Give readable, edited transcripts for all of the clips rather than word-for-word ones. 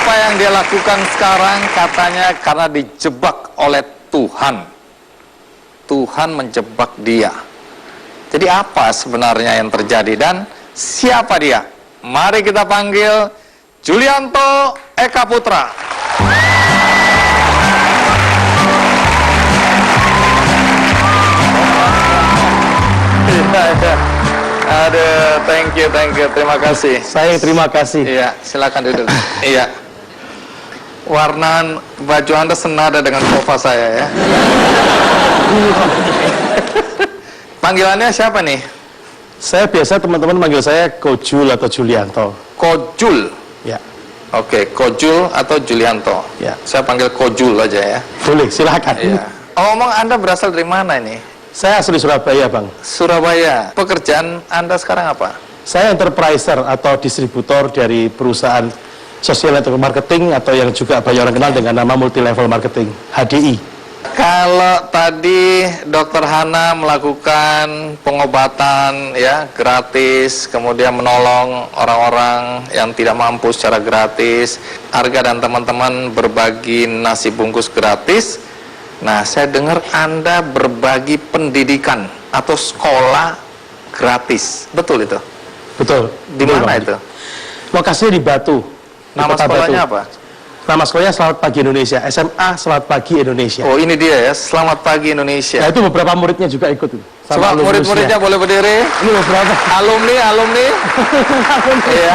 Apa yang dia lakukan sekarang katanya karena dijebak oleh Tuhan. Tuhan menjebak dia. Jadi apa sebenarnya yang terjadi dan siapa dia? Mari kita panggil Julianto Eka Putra. Aduh, thank you, terima kasih. Saya terima kasih. Iya, silakan duduk. Iya. Warna baju Anda senada dengan sofa saya ya. Panggilannya siapa nih? Saya biasa teman-teman manggil saya Kojul atau Julianto. Kojul. Ya. Oke, Kojul atau Julianto. Ya. Saya panggil Kojul aja ya. Boleh, silakan. Iya. Ngomong Anda berasal dari mana ini? Saya asli Surabaya, Bang. Surabaya. Pekerjaan Anda sekarang apa? Saya enterpriser atau distributor dari perusahaan social network marketing atau yang juga banyak orang kenal dengan nama multi level marketing, HDI. Kalau tadi Dokter Hana melakukan pengobatan ya gratis, kemudian menolong orang-orang yang tidak mampu secara gratis, Arga dan teman-teman berbagi nasi bungkus gratis. Nah, saya dengar Anda berbagi pendidikan atau sekolah gratis. Betul itu? Betul. Di mana itu? Lokasinya di Batu. Nama sekolahnya apa? Nama sekolahnya Selamat Pagi Indonesia, SMA Selamat Pagi Indonesia. Oh, ini dia ya, Selamat Pagi Indonesia. Nah, itu beberapa muridnya juga ikut. Coba murid-muridnya boleh berdiri. Ini beberapa. Alumni. Iya.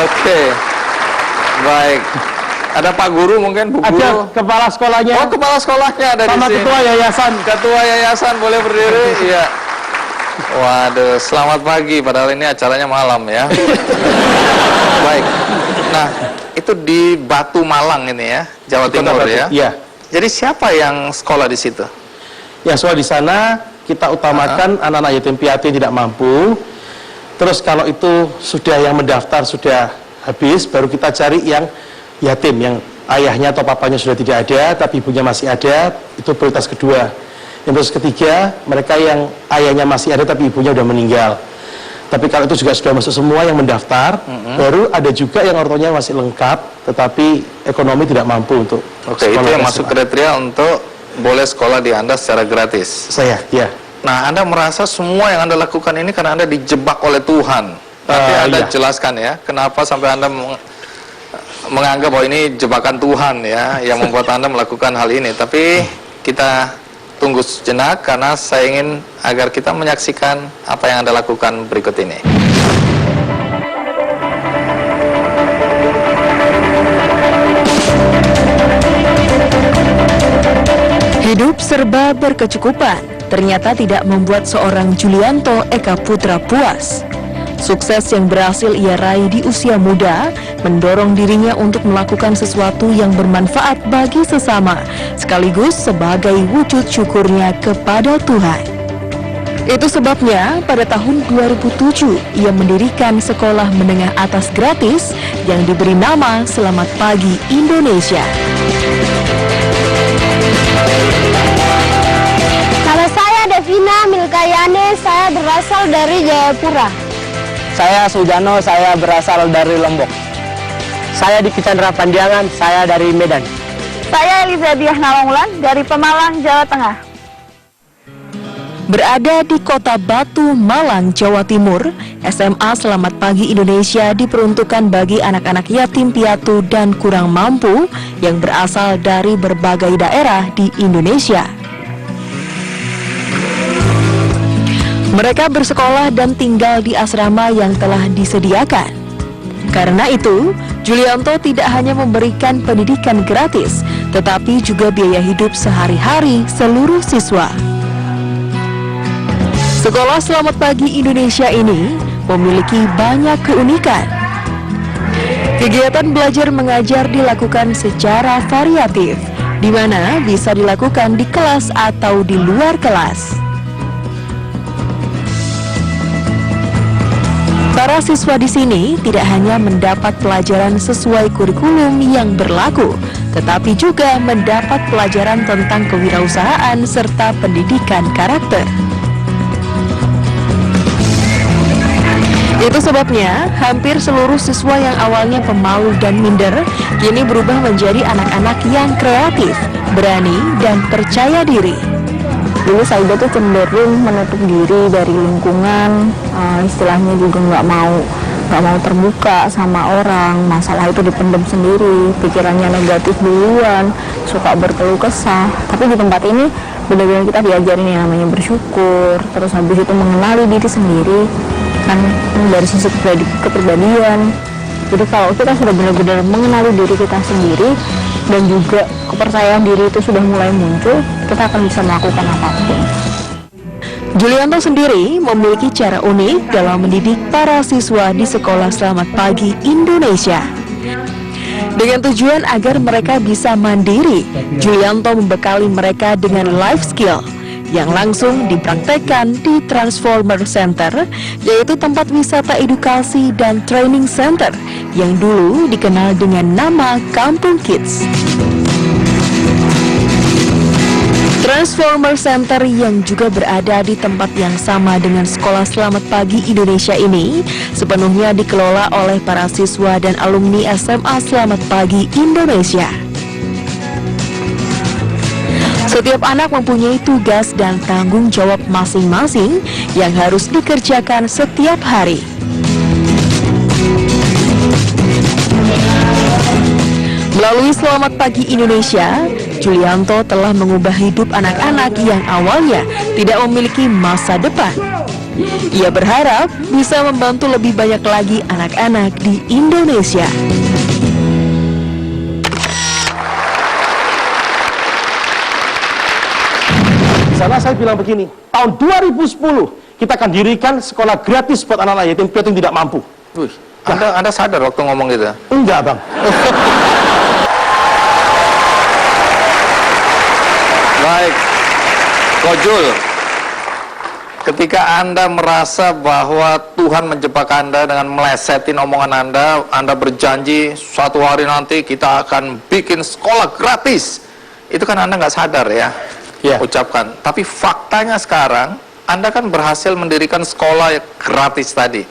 Oke. Baik. Ada Pak Guru mungkin, Bu Guru. Ada kepala sekolahnya. Oh, kepala sekolahnya ada di sama sini. ketua yayasan. Ketua yayasan boleh berdiri. Iya. Waduh, selamat pagi. Padahal ini acaranya malam ya. Baik. Nah, itu di Batu Malang ini ya, Jawa Timur ya. Iya. Jadi siapa yang sekolah di situ? Ya, soal di sana kita utamakan anak-anak yatim piatu yang tidak mampu. Terus kalau itu sudah yang mendaftar sudah habis, baru kita cari yang yatim, yang ayahnya atau papanya sudah tidak ada, tapi ibunya masih ada, itu prioritas kedua. Yang terus ketiga, mereka yang ayahnya masih ada, tapi ibunya sudah meninggal. Tapi kalau itu juga sudah masuk semua yang mendaftar, baru ada juga yang orangtuanya masih lengkap, tetapi ekonomi tidak mampu untuk Oke, itu yang masuk kriteria untuk boleh sekolah di Anda secara gratis. Saya, ya. Nah, Anda merasa semua yang Anda lakukan ini karena Anda dijebak oleh Tuhan. Nanti Anda jelaskan ya, kenapa sampai Anda menganggap bahwa ini jebakan Tuhan ya, yang membuat Anda melakukan hal ini. Tapi kita tunggu sejenak karena saya ingin agar kita menyaksikan apa yang Anda lakukan berikut ini. Hidup serba berkecukupan ternyata tidak membuat seorang Julianto Eka Putra puas. Sukses yang berhasil ia raih di usia muda mendorong dirinya untuk melakukan sesuatu yang bermanfaat bagi sesama, sekaligus sebagai wujud syukurnya kepada Tuhan. Itu sebabnya pada tahun 2007 ia mendirikan sekolah menengah atas gratis yang diberi nama Selamat Pagi Indonesia. Nama saya Devina Milkayane, saya berasal dari Jayapura. Saya Sujano, saya berasal dari Lombok. Saya Diki Chandra Pandiangan, saya dari Medan. Saya Elizabeth Nawangwulan dari Pemalang, Jawa Tengah. Berada di kota Batu, Malang, Jawa Timur, SMA Selamat Pagi Indonesia diperuntukkan bagi anak-anak yatim piatu dan kurang mampu yang berasal dari berbagai daerah di Indonesia. Mereka bersekolah dan tinggal di asrama yang telah disediakan. Karena itu, Julianto tidak hanya memberikan pendidikan gratis, tetapi juga biaya hidup sehari-hari seluruh siswa. Sekolah Selamat Pagi Indonesia ini memiliki banyak keunikan. Kegiatan belajar mengajar dilakukan secara variatif, di mana bisa dilakukan di kelas atau di luar kelas. Para siswa di sini tidak hanya mendapat pelajaran sesuai kurikulum yang berlaku, tetapi juga mendapat pelajaran tentang kewirausahaan serta pendidikan karakter. Itu sebabnya hampir seluruh siswa yang awalnya pemalu dan minder kini berubah menjadi anak-anak yang kreatif, berani, dan percaya diri. Dulu Saida tuh cenderung menutup diri dari lingkungan, istilahnya juga nggak mau terbuka sama orang, masalah itu dipendam sendiri, pikirannya negatif duluan, suka berkeluh kesah. Tapi di tempat ini benar-benar kita diajarin yang namanya bersyukur, terus habis itu mengenali diri sendiri, kan dari sisi kepribadian. Jadi kalau kita sudah benar-benar mengenali diri kita sendiri dan juga kepercayaan diri itu sudah mulai muncul, kita akan bisa melakukan apapun. Julianto sendiri memiliki cara unik dalam mendidik para siswa di Sekolah Selamat Pagi Indonesia. Dengan tujuan agar mereka bisa mandiri, Julianto membekali mereka dengan life skill yang langsung dipraktekkan di Transformer Center, yaitu tempat wisata edukasi dan training center yang dulu dikenal dengan nama Kampung Kids. Transformer Center yang juga berada di tempat yang sama dengan Sekolah Selamat Pagi Indonesia ini sepenuhnya dikelola oleh para siswa dan alumni SMA Selamat Pagi Indonesia. Setiap anak mempunyai tugas dan tanggung jawab masing-masing yang harus dikerjakan setiap hari. Melalui Selamat Pagi Indonesia, Julianto telah mengubah hidup anak-anak yang awalnya tidak memiliki masa depan. Ia berharap bisa membantu lebih banyak lagi anak-anak di Indonesia. Di sana saya bilang begini, tahun 2010 kita akan dirikan sekolah gratis buat anak-anak yatim piatu yang tidak mampu. Wih, Anda sadar waktu ngomong gitu? Enggak, Bang. Baik, Kojul, ketika Anda merasa bahwa Tuhan menjebak Anda dengan melesetin omongan Anda berjanji suatu hari nanti kita akan bikin sekolah gratis. Itu kan Anda nggak sadar ya, ucapkan. Tapi faktanya sekarang, Anda kan berhasil mendirikan sekolah gratis tadi.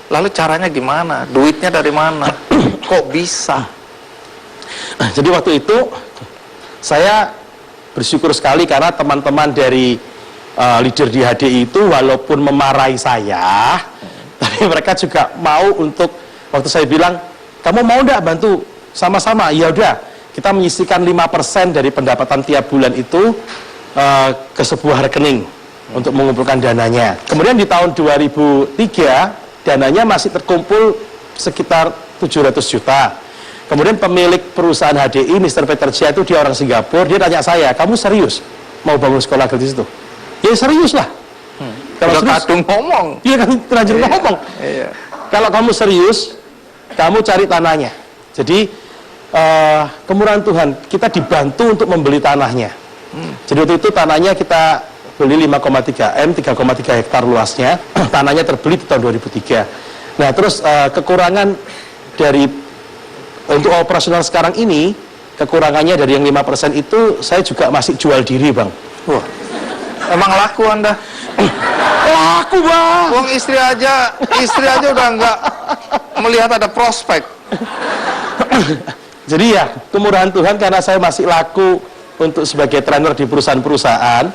Lalu caranya gimana? Duitnya dari mana? Kok bisa? Jadi waktu itu, saya bersyukur sekali karena teman-teman dari leader di HDI itu walaupun memarahi saya, tapi mereka juga mau untuk, waktu saya bilang, kamu mau enggak bantu sama-sama? Ya udah, kita menyisihkan 5% dari pendapatan tiap bulan itu ke sebuah rekening untuk mengumpulkan dananya. Kemudian di tahun 2003, dananya masih terkumpul sekitar 700 juta. Kemudian pemilik perusahaan HDI, Mr. Peter Chia itu dia orang Singapura, dia tanya saya, kamu serius mau bangun sekolah gratis itu? Ya serius lah. Kalau serius, kadung ngomong. iya kan terlanjur ngomong. Iya. Kalau kamu serius, kamu cari tanahnya. Jadi kemurahan Tuhan, kita dibantu untuk membeli tanahnya. Jadi waktu itu tanahnya kita beli 5,3 M, 3,3 hektar luasnya. Tanahnya terbeli di tahun 2003. Nah terus kekurangan dari untuk operasional sekarang ini, kekurangannya dari yang 5% itu, saya juga masih jual diri, Bang. Wah, emang laku Anda? Laku, Bang! Uang istri aja udah nggak melihat ada prospek. Jadi ya, kemurahan Tuhan karena saya masih laku untuk sebagai trainer di perusahaan-perusahaan.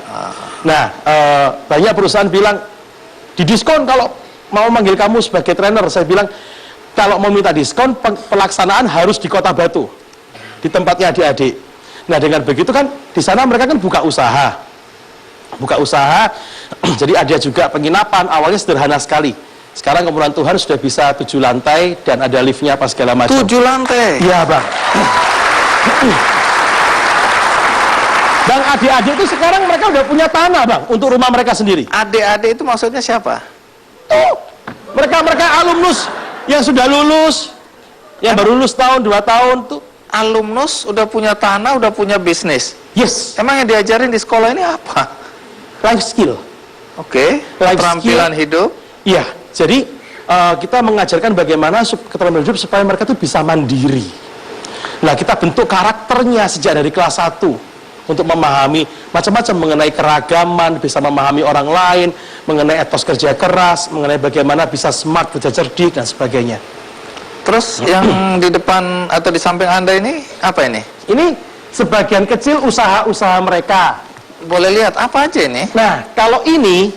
Nah, banyak perusahaan bilang, didiskon kalau mau manggil kamu sebagai trainer. Saya bilang, kalau mau minta diskon, pelaksanaan harus di Kota Batu, di tempatnya adik-adik. Nah dengan begitu kan, di sana mereka kan buka usaha, jadi ada juga penginapan, awalnya sederhana sekali. Sekarang kemurahan Tuhan sudah bisa 7 lantai, dan ada liftnya apa segala macam. 7 lantai? Iya Bang. Bang, adik-adik itu sekarang mereka udah punya tanah Bang, untuk rumah mereka sendiri. Adik-adik itu maksudnya siapa? Tuh, mereka alumnus yang sudah lulus, yang baru lulus tahun 2 tahun tuh. Alumnus udah punya tanah, udah punya bisnis. Yes. Emang yang diajarin di sekolah ini apa? Life skill. Oke. Life Keterampilan hidup. Iya. Jadi kita mengajarkan bagaimana keterampilan hidup supaya mereka tuh bisa mandiri. Nah kita bentuk karakternya sejak dari kelas 1. untuk memahami macam-macam mengenai keragaman, bisa memahami orang lain, mengenai etos kerja keras, mengenai bagaimana bisa smart, kerja cerdik, dan sebagainya. Terus yang di depan atau di samping Anda ini apa ini? Ini sebagian kecil usaha-usaha mereka. Boleh lihat apa aja ini? Nah, kalau ini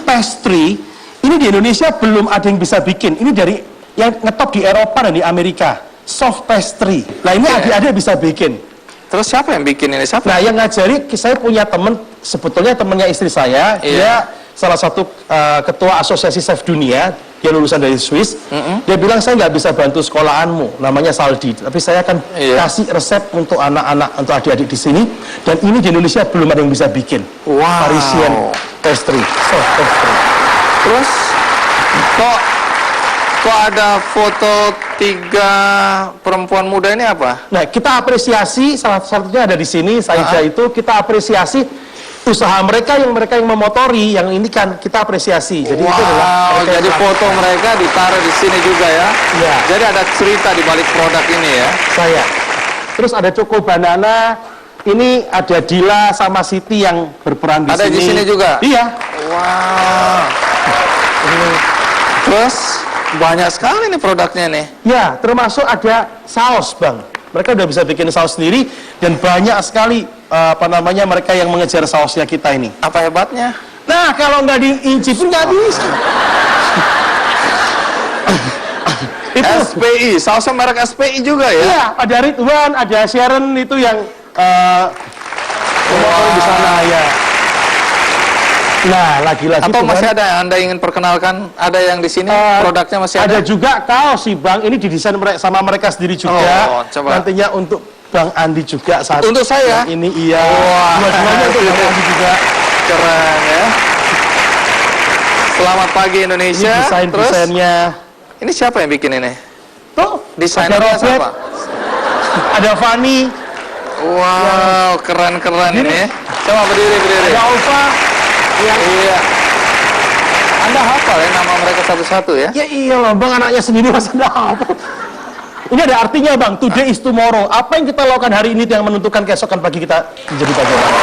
pastry, ini di Indonesia belum ada yang bisa bikin. Ini dari yang ngetop di Eropa dan di Amerika, soft pastry. Nah, ini adik-adik bisa bikin. Terus siapa yang bikin ini? Siapa? Nah, yang ngajari, saya punya teman, sebetulnya temannya istri saya, dia salah satu ketua asosiasi chef dunia, dia lulusan dari Swiss. Dia bilang, saya nggak bisa bantu sekolahanmu, namanya Saldi, tapi saya akan kasih resep untuk anak-anak, untuk adik-adik di sini, dan ini di Indonesia belum ada yang bisa bikin. Parisian pastry, soft pastry. Terus kok ada foto 3 perempuan muda ini apa? Nah, kita apresiasi, salah satunya ada di sini, Saida itu, kita apresiasi usaha mereka yang memotori, yang ini kan kita apresiasi. Jadi itu adalah jadi foto mereka ditaruh di sini juga ya? Iya. Jadi ada cerita di balik produk ini ya? Saya. Terus ada Choco Banana, ini ada Dila sama Siti yang berperan di sini. Ada di sini juga? Iya. Wow. Terus banyak sekali nih produknya nih. Ya, termasuk ada saus, Bang. Mereka udah bisa bikin saus sendiri dan banyak sekali mereka yang mengejar sausnya kita ini. Apa hebatnya? Nah, kalau nggak diinci pun nggak bisa. Itu SPI, sausnya merek SPI juga ya? Iya, ada Ridwan, ada Sharon itu yang di sana ya. Nah, lagi-lagi atau masih ada yang Anda ingin perkenalkan? Ada yang di sini produknya masih ada? Ada juga kaos sih, Bang. Ini didesain sama mereka sendiri juga. Coba. Nantinya untuk Bang Andi juga satu. Untuk saya? Yang ini iya. Dua-duanya untuk Bang Andi juga. Keren ya. Selamat pagi Indonesia. Ini desain-desainnya. Ini siapa yang bikin ini? Tuh, desainernya siapa? Ada Fani. Wow, keren-keren ini. Coba berdiri. Ada Alfa. Iya. Anda hafal ya nama mereka satu-satu ya? Ya iyalah, Bang, anaknya sendiri masa ada apa? Ini ada artinya, Bang. Today is tomorrow. Apa yang kita lakukan hari ini yang menentukan keesokan pagi kita menjadi bagaimana.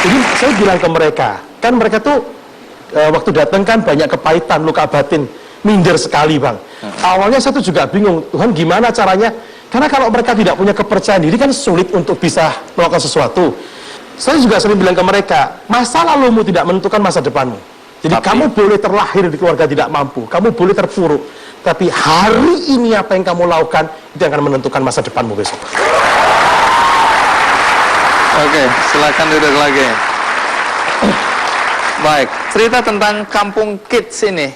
Jadi saya bilang ke mereka, kan mereka tuh waktu datang kan banyak kepahitan, luka batin, minder sekali, Bang. Awalnya saya tuh juga bingung, Tuhan gimana caranya? Karena kalau mereka tidak punya kepercayaan diri kan sulit untuk bisa melakukan sesuatu. Saya juga sering bilang ke mereka, masa lalumu tidak menentukan masa depanmu. Jadi kamu boleh terlahir di keluarga tidak mampu, kamu boleh terpuruk, tapi hari ini apa yang kamu lakukan itu akan menentukan masa depanmu besok. Oke, silakan duduk lagi. Baik, cerita tentang Kampung Kids ini.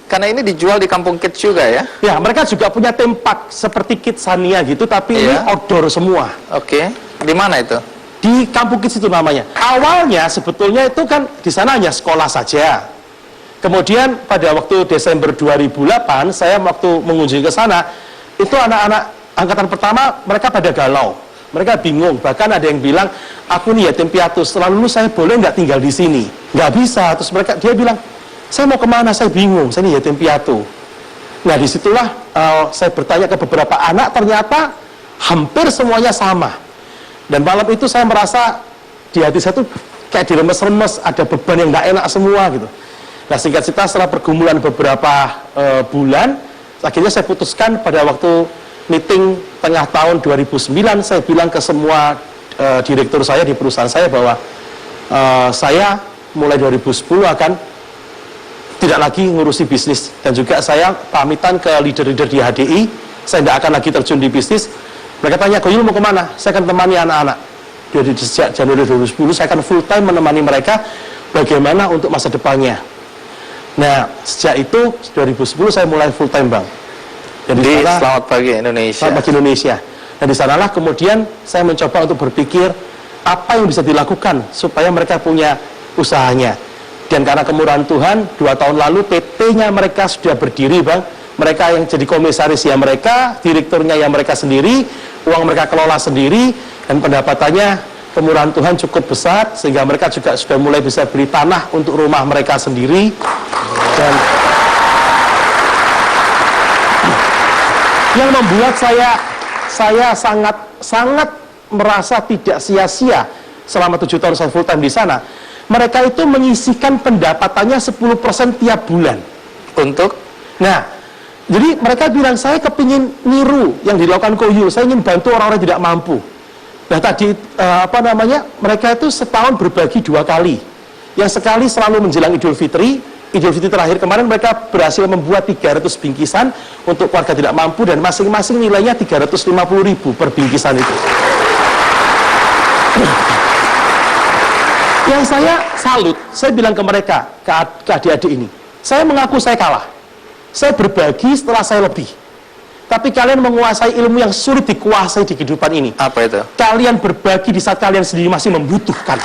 Karena ini dijual di Kampung Kids juga ya? Ya, mereka juga punya tempat seperti Kidsania gitu, tapi ini outdoor semua. Oke, di mana itu? Di Kampung Kids itu namanya. Awalnya sebetulnya itu kan di sana hanya sekolah saja. Kemudian pada waktu Desember 2008 saya waktu mengunjungi ke sana, itu anak-anak angkatan pertama mereka pada galau. Mereka bingung, bahkan ada yang bilang, aku nih yatim piatu, setelah lulus saya boleh nggak tinggal di sini? Nggak bisa. Terus dia bilang, saya mau kemana? Saya bingung, saya nih yatim piatu. Nah, disitulah saya bertanya ke beberapa anak, ternyata hampir semuanya sama. Dan malam itu saya merasa di hati saya tuh kayak diremes-remes, ada beban yang nggak enak semua gitu. Nah, singkat cerita setelah pergumulan beberapa bulan, akhirnya saya putuskan pada waktu meeting tengah tahun 2009, saya bilang ke semua direktur saya di perusahaan saya bahwa saya mulai 2010 akan tidak lagi ngurusi bisnis. Dan juga saya pamitan ke leader-leader di HDI, saya tidak akan lagi terjun di bisnis. Mereka tanya, Goyul mau kemana? Saya akan temani anak-anak. Jadi sejak Januari 2010, saya akan full time menemani mereka bagaimana untuk masa depannya. Nah, sejak itu, 2010 saya mulai full time, Bang. Jadi di Selamat Pagi Indonesia. Selamat Pagi Indonesia. Nah, di sanalah kemudian saya mencoba untuk berpikir apa yang bisa dilakukan supaya mereka punya usahanya. Dan karena kemurahan Tuhan, 2 tahun lalu PT-nya mereka sudah berdiri, Bang. Mereka yang jadi komisaris ya mereka, direkturnya ya mereka sendiri, uang mereka kelola sendiri, dan pendapatannya kemurahan Tuhan cukup besar, sehingga mereka juga sudah mulai bisa beli tanah untuk rumah mereka sendiri. Dan yang membuat saya sangat merasa tidak sia-sia selama 7 tahun saya full time di sana. Mereka itu menyisihkan pendapatannya 10% tiap bulan. Untuk Nah, jadi mereka bilang, saya kepingin niru yang dilakukan Koyul, saya ingin bantu orang-orang tidak mampu. Nah tadi, mereka itu setahun berbagi 2 kali. Yang sekali selalu menjelang Idul Fitri terakhir kemarin mereka berhasil membuat 300 bingkisan untuk keluarga tidak mampu, dan masing-masing nilainya 350.000 per bingkisan itu. Yang saya salut, saya bilang ke mereka, ke adik-adik ini, saya mengaku saya kalah. Saya berbagi setelah saya lebih. Tapi kalian menguasai ilmu yang sulit dikuasai di kehidupan ini. apa itu? Kalian berbagi di saat kalian sendiri masih membutuhkan.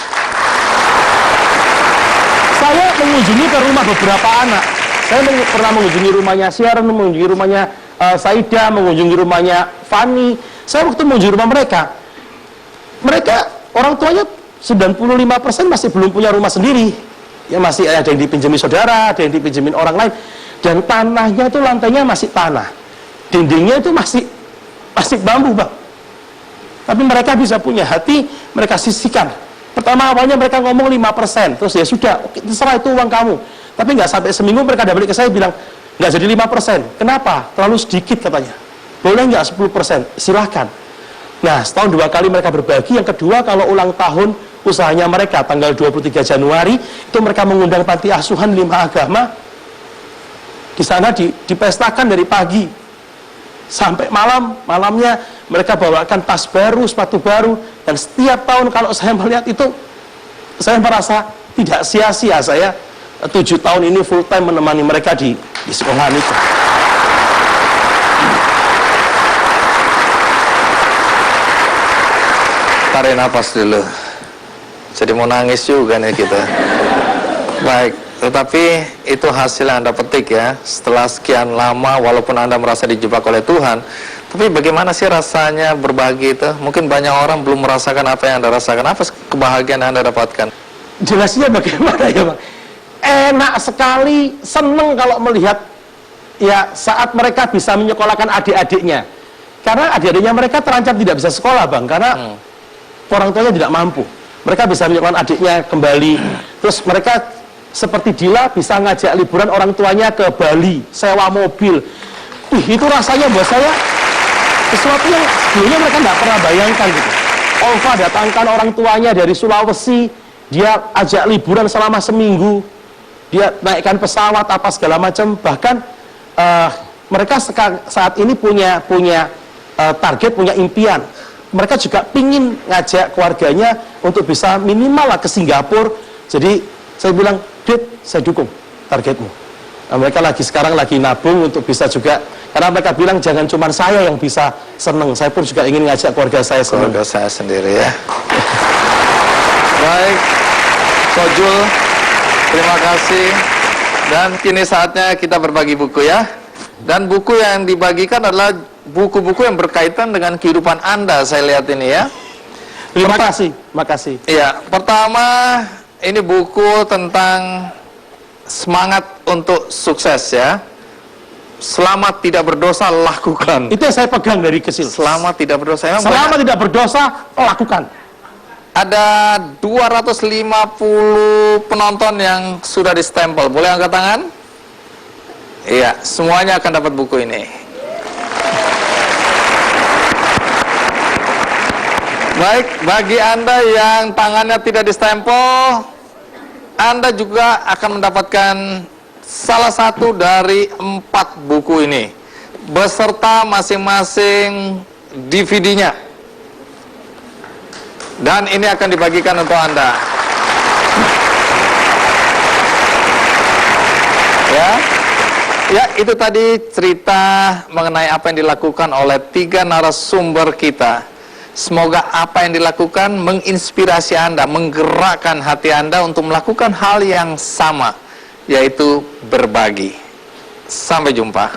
Saya mengunjungi ke rumah beberapa anak. Saya pernah mengunjungi rumahnya Sharon, mengunjungi rumahnya Saida, mengunjungi rumahnya Fani. Saya waktu mengunjungi rumah mereka, orang tuanya 95% masih belum punya rumah sendiri. Ya masih ada yang dipinjami saudara, ada yang dipinjemin orang lain. Dan tanahnya itu lantainya masih tanah. Dindingnya itu masih bambu, Bang. Tapi mereka bisa punya hati, mereka sisihkan. Pertama awalnya mereka ngomong 5%, terus ya sudah, terserah itu uang kamu. Tapi nggak sampai seminggu mereka ada balik ke saya bilang, nggak jadi 5%. Kenapa? Terlalu sedikit katanya. Boleh nggak 10%? Silahkan. Nah, setahun 2 kali mereka berbagi. Yang kedua, kalau ulang tahun usahanya mereka, tanggal 23 Januari, itu mereka mengundang panti asuhan 5 agama. Di sana dipestakan dari pagi sampai malamnya mereka bawakan tas baru, sepatu baru, dan setiap tahun kalau saya melihat itu, saya merasa tidak sia-sia saya 7 tahun ini full time menemani mereka di sekolahan itu. Tarik nafas dulu. Jadi mau nangis juga nih kita. Baik, tetapi itu hasil yang Anda petik ya. Setelah sekian lama, walaupun Anda merasa dijebak oleh Tuhan, tapi bagaimana sih rasanya berbagi itu? Mungkin banyak orang belum merasakan apa yang Anda rasakan. Apa kebahagiaan yang Anda dapatkan? Jelasnya bagaimana ya, Bang? Enak sekali, seneng kalau melihat ya saat mereka bisa menyekolahkan adik-adiknya. Karena adik-adiknya mereka terancam tidak bisa sekolah, Bang, karena orang tuanya tidak mampu. Mereka bisa menyekolahkan adiknya kembali. Terus mereka seperti Dila bisa ngajak liburan orang tuanya ke Bali, sewa mobil. Itu rasanya buat saya sesuatu yang sebelumnya mereka nggak pernah bayangkan gitu. Olva datangkan orang tuanya dari Sulawesi, dia ajak liburan selama seminggu, dia naikkan pesawat apa segala macam. Bahkan mereka saat ini punya target, punya impian. Mereka juga pingin ngajak keluarganya untuk bisa minimal lah ke Singapura. Jadi saya bilang, Dit, saya dukung targetmu. Nah, mereka sekarang lagi nabung untuk bisa juga, karena mereka bilang jangan cuma saya yang bisa seneng, saya pun juga ingin ngajak keluarga saya seneng. Keluarga saya sendiri ya. Baik, Sojul, terima kasih. Dan kini saatnya kita berbagi buku ya. Dan buku yang dibagikan adalah buku-buku yang berkaitan dengan kehidupan Anda, saya lihat ini ya. Terima kasih, makasih. Iya, pertama ini buku tentang semangat untuk sukses ya. Selamat tidak berdosa, lakukan. Itu yang saya pegang dari kecil. Selamat tidak berdosa. Selama tidak berdosa, lakukan. Ada 250 penonton yang sudah distempel. Boleh angkat tangan? Iya, semuanya akan dapat buku ini. Baik, bagi Anda yang tangannya tidak distempel, Anda juga akan mendapatkan salah satu dari 4 buku ini beserta masing-masing DVD-nya. Dan ini akan dibagikan untuk Anda. Ya, itu tadi cerita mengenai apa yang dilakukan oleh 3 narasumber kita. Semoga apa yang dilakukan menginspirasi Anda, menggerakkan hati Anda untuk melakukan hal yang sama, yaitu berbagi. Sampai jumpa.